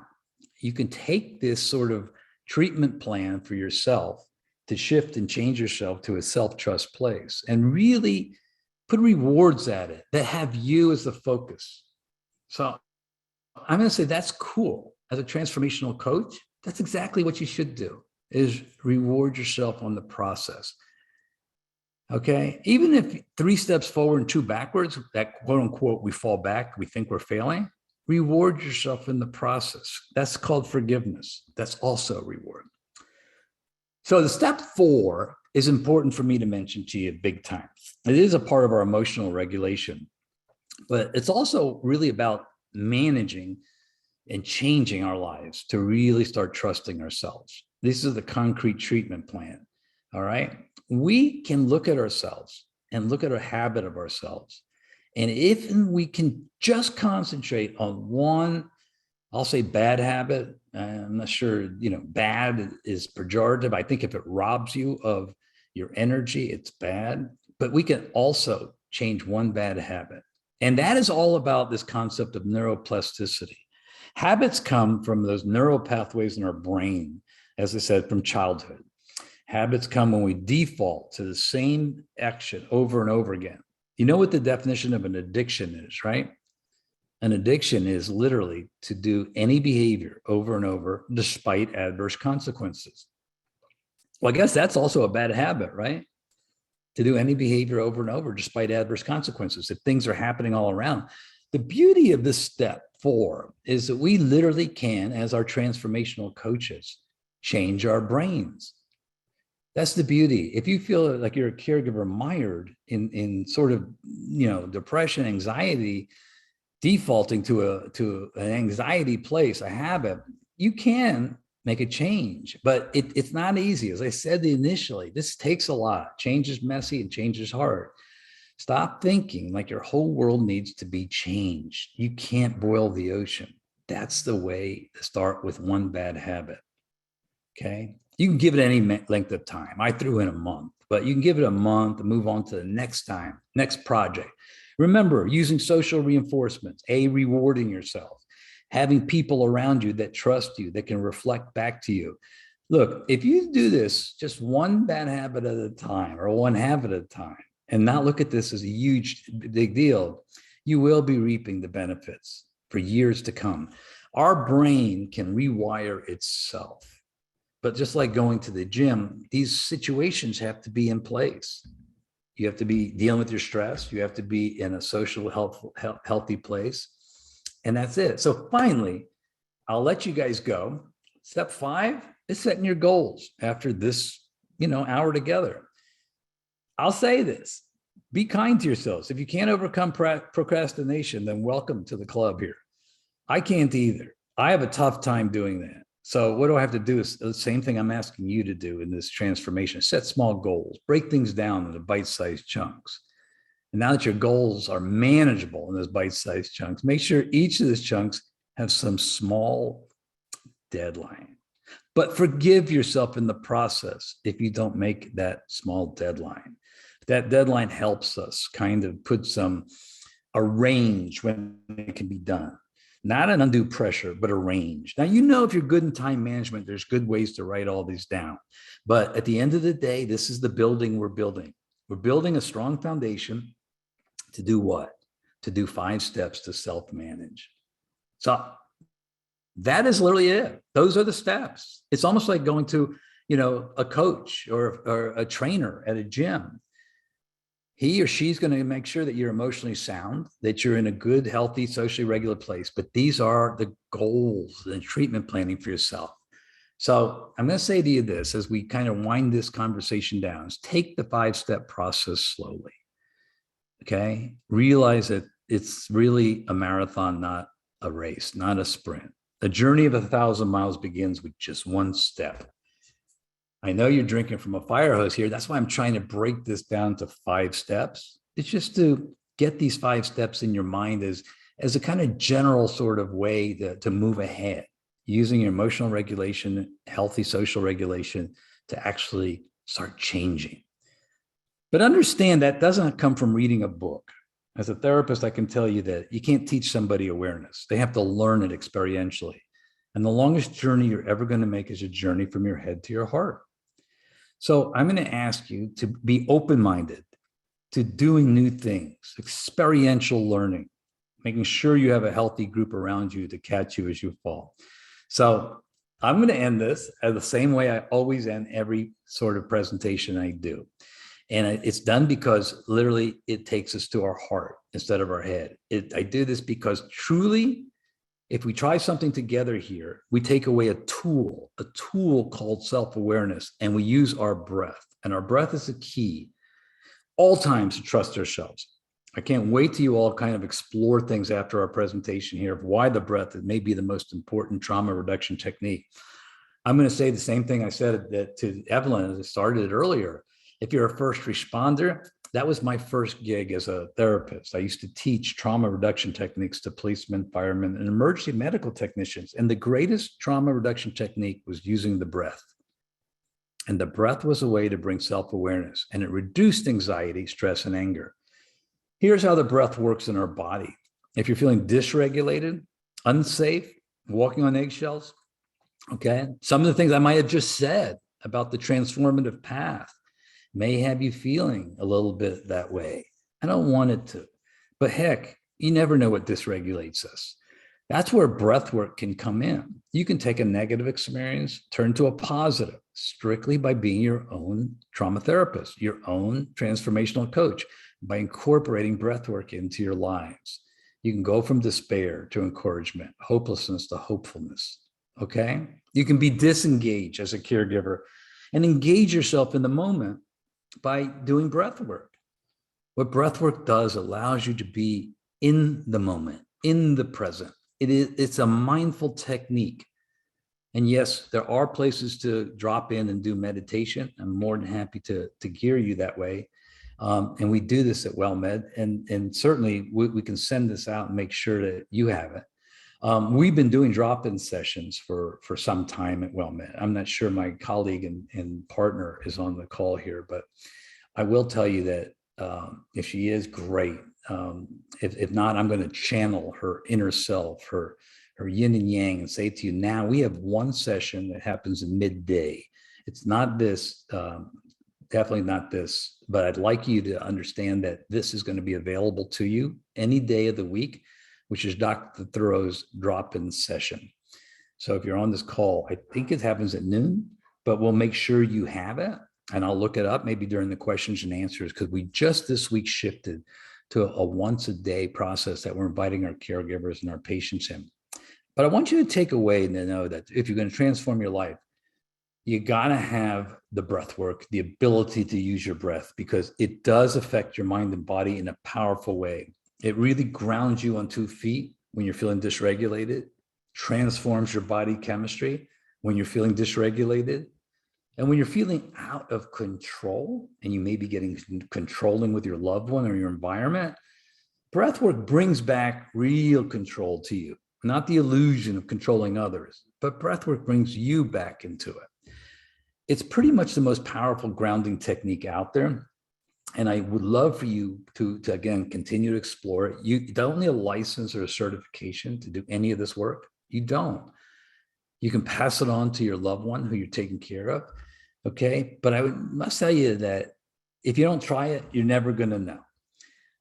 You can take this sort of treatment plan for yourself to shift and change yourself to a self-trust place and really put rewards at it that have you as the focus. So I'm going to say that's cool. As a transformational coach, that's exactly what you should do, is reward yourself on the process. Okay. Even if 3 steps forward and 2 backwards, that quote unquote, we fall back, we think we're failing, reward yourself in the process. That's called forgiveness. That's also a reward. So the step 4 is important for me to mention to you big time. It is a part of our emotional regulation, but it's also really about managing and changing our lives to really start trusting ourselves. This is the concrete treatment plan. All right. We can look at ourselves and look at our habit of ourselves And if we can just concentrate on one, I'll say bad habit. I'm not sure, bad is pejorative. I think if it robs you of your energy, it's bad. But we can also change one bad habit. And that is all about this concept of neuroplasticity. Habits come from those neural pathways in our brain, as I said, from childhood. Habits come when we default to the same action over and over again. You know what the definition of an addiction is, right? An addiction is literally to do any behavior over and over despite adverse consequences. Well, I guess that's also a bad habit, right? To do any behavior over and over despite adverse consequences if things are happening all around. The beauty of this step 4 is that we literally can, as our transformational coaches, change our brains. That's the beauty. If you feel like you're a caregiver mired in sort of, depression, anxiety, defaulting to an anxiety place, a habit, you can make a change, but it's not easy. As I said initially, this takes a lot. Change is messy and change is hard. Stop thinking like your whole world needs to be changed. You can't boil the ocean. That's the way to start with one bad habit. Okay. You can give it any length of time. I threw in a month, but you can give it a month and move on to the next project. Remember, using social reinforcements, rewarding yourself, having people around you that trust you, that can reflect back to you. Look, if you do this just one bad habit at a time or one habit at a time and not look at this as a big deal, you will be reaping the benefits for years to come. Our brain can rewire itself. But just like going to the gym, these situations have to be in place. You have to be dealing with your stress. You have to be in a social, healthy place. And that's it. So finally, I'll let you guys go. Step 5 is setting your goals after this, hour together. I'll say this, be kind to yourselves. If you can't overcome procrastination, then welcome to the club here. I can't either. I have a tough time doing that. So what do I have to do? Is the same thing I'm asking you to do in this transformation. Set small goals, break things down into bite-sized chunks. And now that your goals are manageable in those bite-sized chunks, make sure each of those chunks have some small deadline. But forgive yourself in the process if you don't make that small deadline. That deadline helps us kind of put a range when it can be done. Not an undue pressure, but a range. Now, if you're good in time management, there's good ways to write all these down. But at the end of the day, this is the building we're building. We're building a strong foundation to do what? To do 5 steps to self-manage. So that is literally it. Those are the steps. It's almost like going to, a coach or a trainer at a gym. He or she's going to make sure that you're emotionally sound, that you're in a good, healthy, socially regular place. But these are the goals and treatment planning for yourself. So I'm going to say to you this, as we kind of wind this conversation down, is take the 5-step process slowly. Okay. Realize that it's really a marathon, not a race, not a sprint. The journey of 1,000 miles begins with just one step. I know you're drinking from a fire hose here. That's why I'm trying to break this down to 5 steps. It's just to get these 5 steps in your mind as a kind of general sort of way to move ahead, using your emotional regulation, healthy social regulation to actually start changing. But understand that doesn't come from reading a book. As a therapist, I can tell you that you can't teach somebody awareness. They have to learn it experientially. And the longest journey you're ever going to make is a journey from your head to your heart. So I'm going to ask you to be open-minded to doing new things, experiential learning, making sure you have a healthy group around you to catch you as you fall. So I'm going to end this the same way I always end every sort of presentation I do. And it's done because literally it takes us to our heart instead of our head. I do this because truly, if we try something together here, we take away a tool called self-awareness, and we use our breath. And our breath is the key all times to trust ourselves. I can't wait till you all kind of explore things after our presentation here of why the breath may be the most important trauma reduction technique. I'm going to say the same thing I said to Evelyn as I started it earlier. If you're a first responder, that was my first gig as a therapist. I used to teach trauma reduction techniques to policemen, firemen, and emergency medical technicians. And the greatest trauma reduction technique was using the breath. And the breath was a way to bring self-awareness, and it reduced anxiety, stress, and anger. Here's how the breath works in our body. If you're feeling dysregulated, unsafe, walking on eggshells, okay, some of the things I might have just said about the transformative path may have you feeling a little bit that way. I don't want it to, but heck, you never know what dysregulates us. That's where breath work can come in. You can take a negative experience, turn to a positive, strictly by being your own trauma therapist, your own transformational coach, by incorporating breath work into your lives. You can go from despair to encouragement, hopelessness to hopefulness, okay? You can be disengaged as a caregiver and engage yourself in the moment by doing breath work. What breath work does allows you to be in the moment, in the present. It's a mindful technique. And yes, there are places to drop in and do meditation. I'm more than happy to gear you that way. And we do this at WellMed, and certainly we can send this out and make sure that you have it. We've been doing drop-in sessions for some time at WellMed. I'm not sure my colleague and partner is on the call here, but I will tell you that if she is, great. If not, I'm going to channel her inner self, her yin and yang, and say to you, now we have one session that happens in midday. It's not this, definitely not this, but I'd like you to understand that this is going to be available to you any day of the week, which is Dr. Thoreau's drop-in session. So if you're on this call, I think it happens at noon, but we'll make sure you have it. And I'll look it up maybe during the questions and answers, because we just this week shifted to a once a day process that we're inviting our caregivers and our patients in. But I want you to take away and to know that if you're going to transform your life, you got to have the breath work, the ability to use your breath, because it does affect your mind and body in a powerful way. It really grounds you on 2 feet when you're feeling dysregulated, transforms your body chemistry when you're feeling dysregulated. And when you're feeling out of control and you may be getting controlling with your loved one or your environment, breath work brings back real control to you, not the illusion of controlling others, but breath work brings you back into it. It's pretty much the most powerful grounding technique out there. And I would love for you to again, continue to explore it. You don't need a license or a certification to do any of this work. You don't. You can pass it on to your loved one who you're taking care of. Okay. But must tell you that if you don't try it, you're never going to know.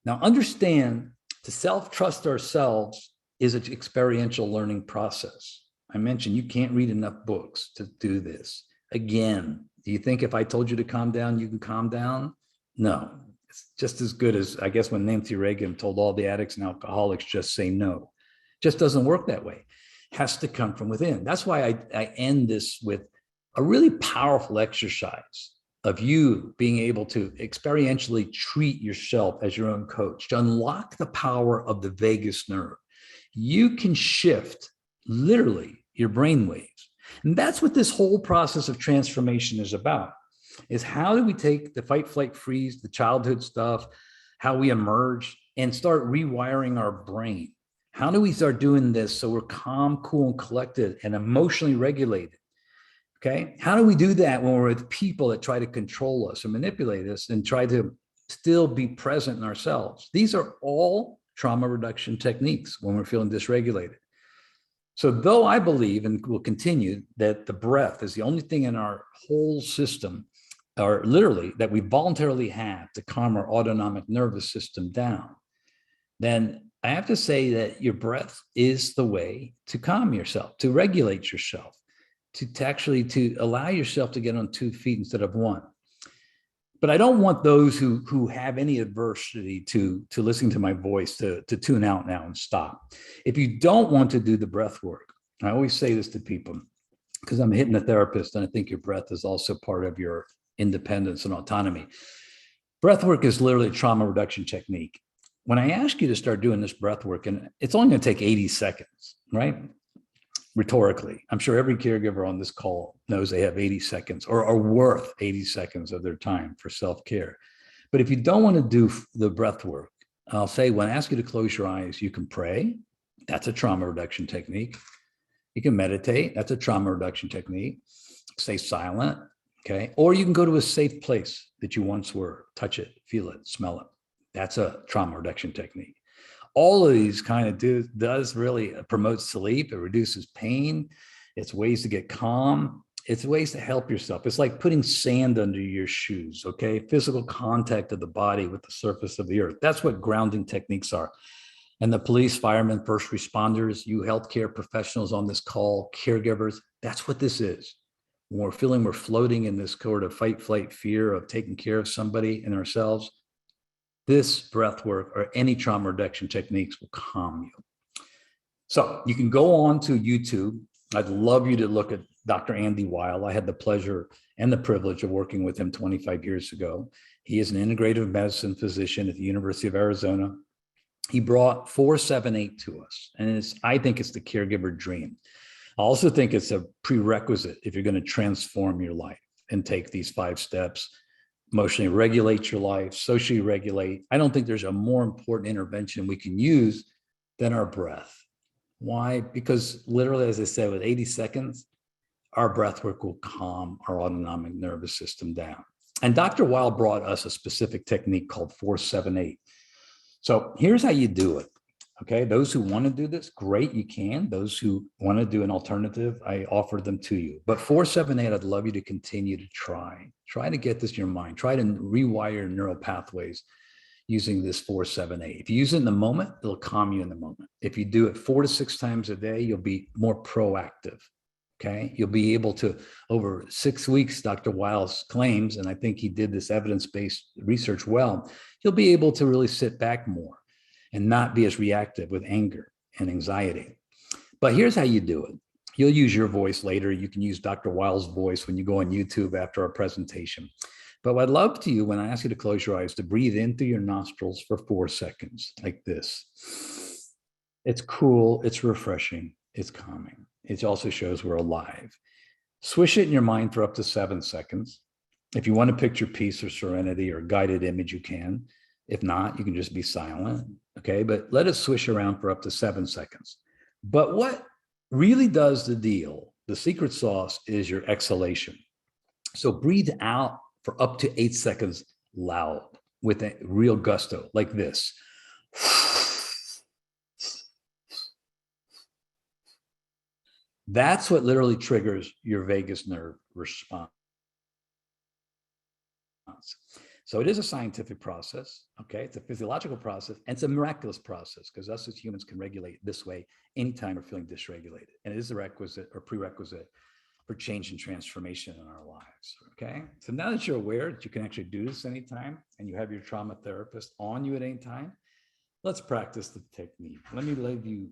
Now, understand, to self-trust ourselves is an experiential learning process. I mentioned you can't read enough books to do this. Again, do you think if I told you to calm down, you can calm down? No. It's just as good as, I guess, when Nancy Reagan told all the addicts and alcoholics, just say no. It just doesn't work that way. It has to come from within. That's why I end this with a really powerful exercise of you being able to experientially treat yourself as your own coach, to unlock the power of the vagus nerve. You can shift literally your brain waves. And that's what this whole process of transformation is about, is how do we take the fight, flight, freeze, the childhood stuff, how we emerge, and start rewiring our brain? How do we start doing this so we're calm, cool, and collected and emotionally regulated? Okay. How do we do that when we're with people that try to control us or manipulate us and try to still be present in ourselves? These are all trauma reduction techniques when we're feeling dysregulated. So though I believe, and will continue, that the breath is the only thing in our whole system, or literally that we voluntarily have to calm our autonomic nervous system down, then I have to say that your breath is the way to calm yourself, to regulate yourself, to actually to allow yourself to get on 2 feet instead of 1. But I don't want those who have any adversity to listening to my voice to tune out now and stop. If you don't want to do the breath work, I always say this to people because I'm a hypnotherapist, and I think your breath is also part of your independence and autonomy. Breath work is literally a trauma reduction technique. When I ask you to start doing this breath work, and it's only going to take 80 seconds, right? Rhetorically, I'm sure every caregiver on this call knows they have 80 seconds or are worth 80 seconds of their time for self-care. But if you don't want to do the breath work, I'll say when I ask you to close your eyes, you can pray. That's a trauma reduction technique. You can meditate. That's a trauma reduction technique. Stay silent. Okay. Or you can go to a safe place that you once were, touch it, feel it, smell it. That's a trauma reduction technique. All of these kind of does really promote sleep. It reduces pain. It's ways to get calm. It's ways to help yourself. It's like putting sand under your shoes, okay? Physical contact of the body with the surface of the earth. That's what grounding techniques are. And the police, firemen, first responders, you healthcare professionals on this call, caregivers, that's what this is. When we're feeling we're floating in this sort of fight, flight, fear of taking care of somebody and ourselves, this breath work or any trauma reduction techniques will calm you. So you can go on to YouTube. I'd love you to look at Dr. Andy Weil. I had the pleasure and the privilege of working with him 25 years ago. He is an integrative medicine physician at the University of Arizona. He brought 478 to us, and I think it's the caregiver dream. I also think it's a prerequisite if you're going to transform your life and take these 5 steps. Emotionally regulate your life, socially regulate. I don't think there's a more important intervention we can use than our breath. Why? Because literally, as I said, with 80 seconds, our breath work will calm our autonomic nervous system down. And Dr. Weil brought us a specific technique called 478. So here's how you do it. Okay, those who want to do this, great, you can. Those who want to do an alternative, I offer them to you. But 478, I'd love you to continue to try. Try to get this in your mind. Try to rewire neural pathways using this 478. If you use it in the moment, it'll calm you in the moment. If you do it 4 to 6 times a day, you'll be more proactive. Okay, you'll be able to, over 6 weeks, Dr. Weil's claims, and I think he did this evidence-based research well, you'll be able to really sit back more and not be as reactive with anger and anxiety. But here's how you do it. You'll use your voice later. You can use Dr. Weil's voice when you go on YouTube after our presentation. But what I'd love to you, when I ask you to close your eyes, to breathe in through your nostrils for 4 seconds, like this. It's cool, it's refreshing, it's calming. It also shows we're alive. Swish it in your mind for up to 7 seconds. If you want to picture peace or serenity or guided image, you can. If not, you can just be silent, okay? But let it swish around for up to 7 seconds. But what really does the deal, the secret sauce, is your exhalation. So breathe out for up to 8 seconds loud with a real gusto, like this. That's what literally triggers your vagus nerve response. So it is a scientific process, okay? It's a physiological process, and it's a miraculous process because us as humans can regulate this way anytime we're feeling dysregulated. And it is a requisite or prerequisite for change and transformation in our lives, okay? So now that you're aware that you can actually do this anytime and you have your trauma therapist on you at any time, let's practice the technique. Let me let you,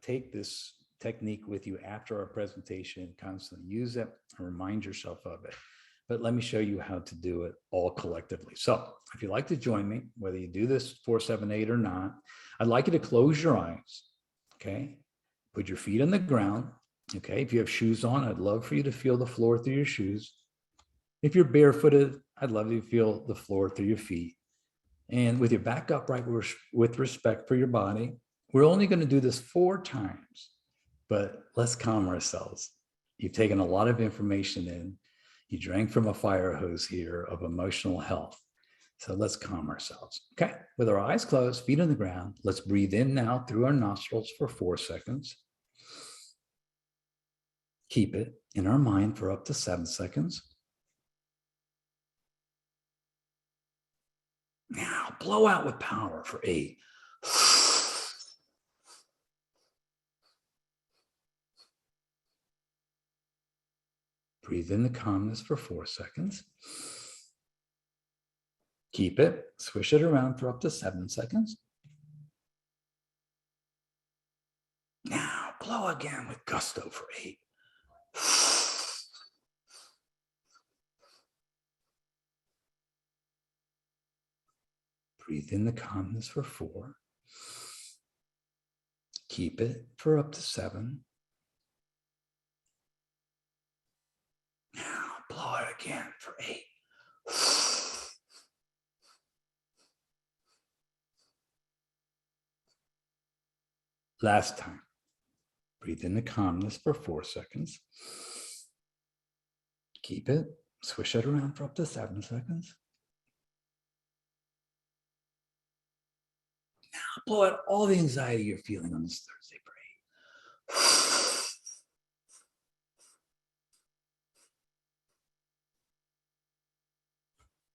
take this technique with you after our presentation, constantly use it and remind yourself of it. But let me show you how to do it all collectively. So if you'd like to join me, whether you do this 478 or not, I'd like you to close your eyes, okay? Put your feet on the ground, okay? If you have shoes on, I'd love for you to feel the floor through your shoes. If you're barefooted, I'd love you to feel the floor through your feet. And with your back upright, with respect for your body, we're only going to do this 4 times, but let's calm ourselves. You've taken a lot of information in. You drank from a fire hose here of emotional health. So let's calm ourselves. Okay, with our eyes closed, feet on the ground, let's breathe in now through our nostrils for 4 seconds. Keep it in our mind for up to 7 seconds. Now blow out with power for 8. Breathe in the calmness for 4 seconds. Keep it, swish it around for up to 7 seconds. Now blow again with gusto for 8. Breathe in the calmness for 4. Keep it for up to 7. Now blow it again for 8. Last time. Breathe into calmness for 4 seconds. Keep it. Swish it around for up to 7 seconds. Now blow out all the anxiety you're feeling on this Thursday break.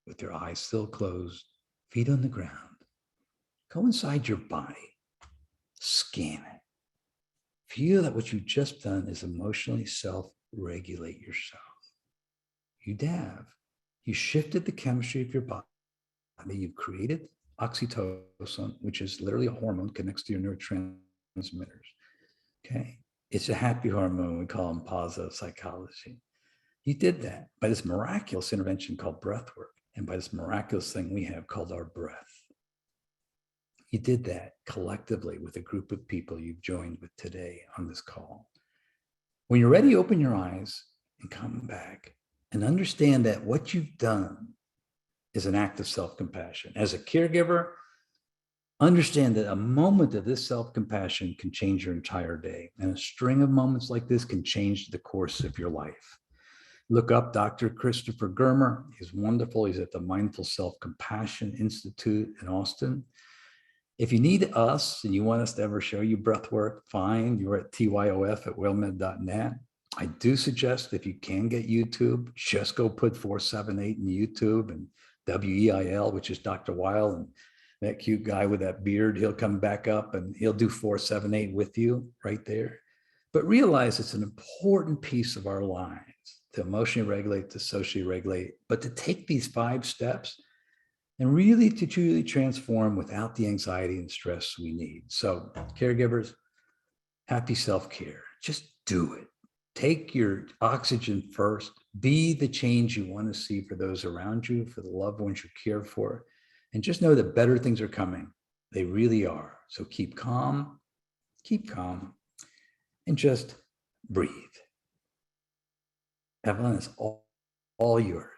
With your eyes still closed, feet on the ground, go inside your body, scan it. Feel that what you've just done is emotionally self-regulate yourself. You have. You shifted the chemistry of your body. You've created oxytocin, which is literally a hormone, connects to your neurotransmitters. Okay. It's a happy hormone. We call them positive psychology. You did that by this miraculous intervention called breath work, and by this miraculous thing we have called our breath. You did that collectively with a group of people you've joined with today on this call. When you're ready, open your eyes and come back and understand that what you've done is an act of self-compassion. As a caregiver, understand that a moment of this self-compassion can change your entire day. And a string of moments like this can change the course of your life. Look up Dr. Christopher Germer. He's wonderful. He's at the Mindful Self-Compassion Institute in Austin. If you need us and you want us to ever show you breath work, fine. You're at tyOF@wellmed.net. I do suggest if you can get YouTube, just go put 478 in YouTube and WEIL, which is Dr. Weil, and that cute guy with that beard, he'll come back up and he'll do 478 with you right there. But realize it's an important piece of our lives to emotionally regulate, to socially regulate, but to take these 5 steps and really to truly transform without the anxiety and stress we need. So caregivers, happy self-care. Just do it. Take your oxygen first. Be the change you want to see for those around you, for the loved ones you care for. And just know that better things are coming. They really are. So keep calm, and just breathe. Evelyn, it's all yours.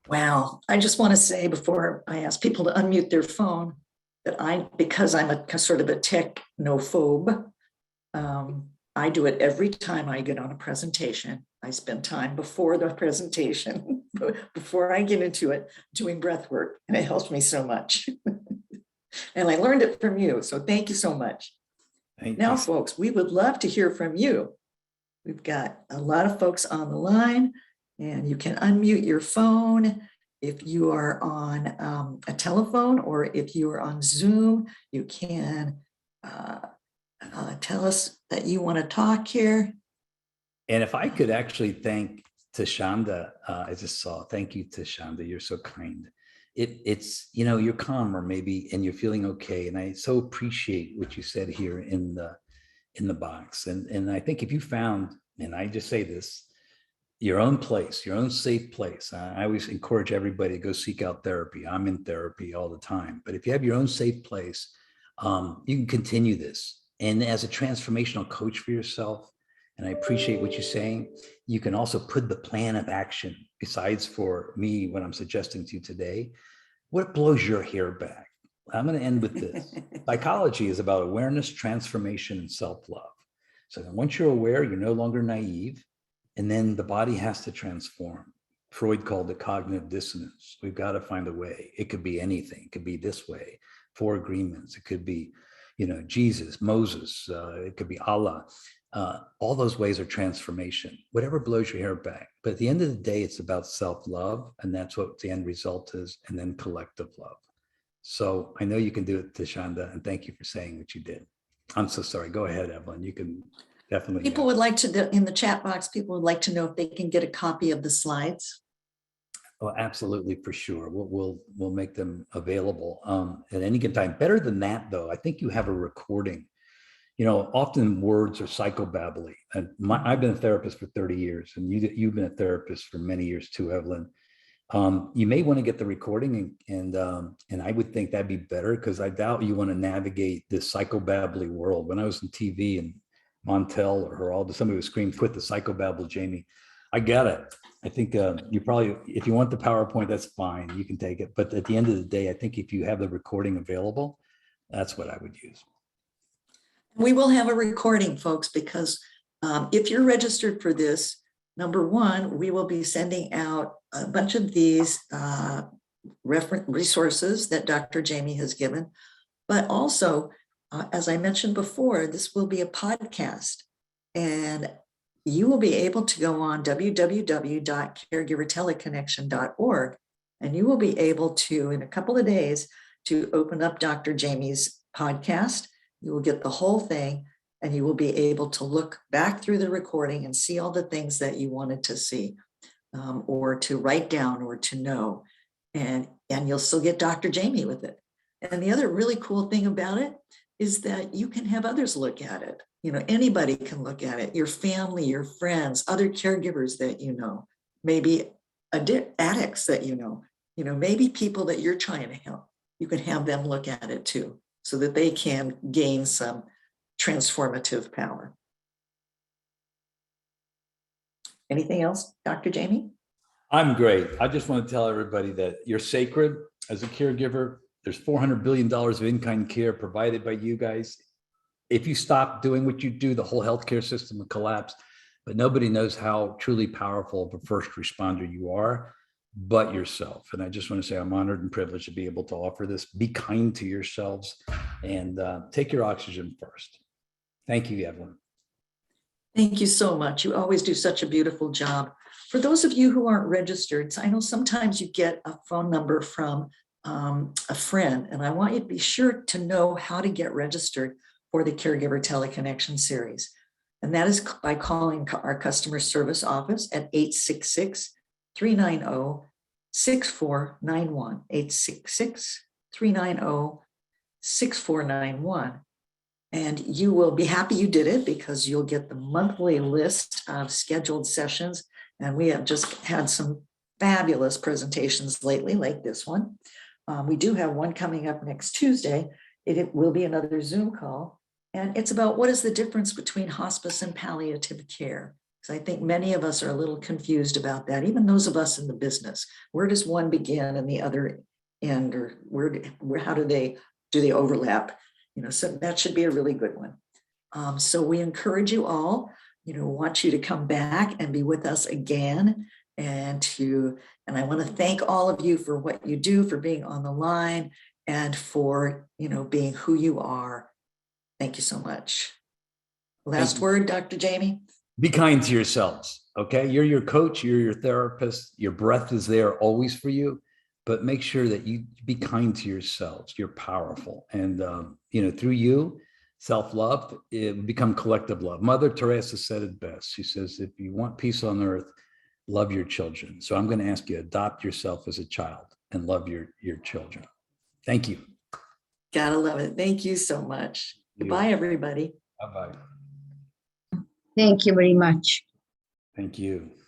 Wow. I just want to say before I ask people to unmute their phone that because I'm a sort of a technophobe, I do it every time I get on a presentation. I spend time before the presentation, before I get into it, doing breath work, and it helps me so much. And I learned it from you. So thank you so much. Now, folks, we would love to hear from you. We've got a lot of folks on the line, and you can unmute your phone. If you are on a telephone or if you are on Zoom, you can tell us that you want to talk here. And if I could actually thank Tashanda, I just saw, thank you, Tashanda, you're so kind. It's, you're calmer maybe, and you're feeling okay. And I so appreciate what you said here in the box. And I think if you found, and I just say this, your own place, your own safe place. I always encourage everybody to go seek out therapy. I'm in therapy all the time, but if you have your own safe place, you can continue this. And as a transformational coach for yourself, and I appreciate what you're saying, you can also put the plan of action besides for me, what I'm suggesting to you today. What blows your hair back? I'm going to end with this. Psychology is about awareness, transformation, and self-love. So then once you're aware, you're no longer naive, and then the body has to transform. Freud called it cognitive dissonance. We've got to find a way. It could be anything. It could be this way, 4 agreements. It could be, Jesus, Moses. It could be Allah. All those ways are transformation, whatever blows your hair back. But at the end of the day, it's about self-love, and that's what the end result is, and then collective love. So I know you can do it, Tashanda, and thank you for saying what you did. I'm so sorry. Go ahead, Evelyn. You can definitely. People would like to, in the chat box, people would like to know if they can get a copy of the slides. Oh, absolutely, for sure. We'll make them available at any given time. Better than that, though, I think you have a recording. Often words are psychobabbling. And I've been a therapist for 30 years, and you've been a therapist for many years too, Evelyn. You may want to get the recording, and I would think that'd be better, because I doubt you want to navigate this psychobabbling world. When I was in TV and Montel or Geraldo, somebody would scream, "Quit the psychobabble, Jamie." I get it. I think you probably, if you want the PowerPoint, that's fine. You can take it. But at the end of the day, I think if you have the recording available, that's what I would use. We will have a recording, folks, because if you're registered for this, number one, we will be sending out a bunch of these reference resources that Dr. Jamie has given. But also, as I mentioned before, this will be a podcast. And you will be able to go on www.caregiverteleconnection.org, and you will be able to, in a couple of days, to open up Dr. Jamie's podcast. You will get the whole thing, and you will be able to look back through the recording and see all the things that you wanted to see, or to write down or to know. And you'll still get Dr. Jamie with it. And the other really cool thing about it is that you can have others look at it. You know, anybody can look at it, your family, your friends, other caregivers that you know, maybe addicts that you know, maybe people that you're trying to help. You can have them look at it too, so that they can gain some transformative power. Anything else, Dr. Jamie? I'm great. I just want to tell everybody that you're sacred as a caregiver. There's $400 billion of in-kind care provided by you guys. If you stop doing what you do, the whole healthcare system will collapse. But nobody knows how truly powerful of a first responder you are but yourself. And I just want to say I'm honored and privileged to be able to offer this. Be kind to yourselves and take your oxygen first. Thank you, Evelyn. Thank you so much. You always do such a beautiful job. For those of you who aren't registered, I know sometimes you get a phone number from a friend, and I want you to be sure to know how to get registered for the Caregiver Teleconnection series. And that is by calling our customer service office at 866-390-6491, 866-390-6491. And you will be happy you did it, because you'll get the monthly list of scheduled sessions. And we have just had some fabulous presentations lately, like this one. We do have one coming up next Tuesday. It will be another Zoom call. And it's about what is the difference between hospice and palliative care. Because I think many of us are a little confused about that, even those of us in the business. Where does one begin and the other end, or how do they overlap? So that should be a really good one. So we encourage you all, want you to come back and be with us again, and I want to thank all of you for what you do, for being on the line, and for, being who you are. Thank you so much. Last word, Dr. Jamie? Be kind to yourselves, okay? You're your coach, you're your therapist, your breath is there always for you, but make sure that you be kind to yourselves. You're powerful. And, through you, self-love, it will become collective love. Mother Teresa said it best. She says, if you want peace on earth, love your children. So I'm going to ask you, adopt yourself as a child and love your children. Thank you. Gotta love it. Thank you so much. Goodbye, everybody. Bye-bye. Thank you very much. Thank you.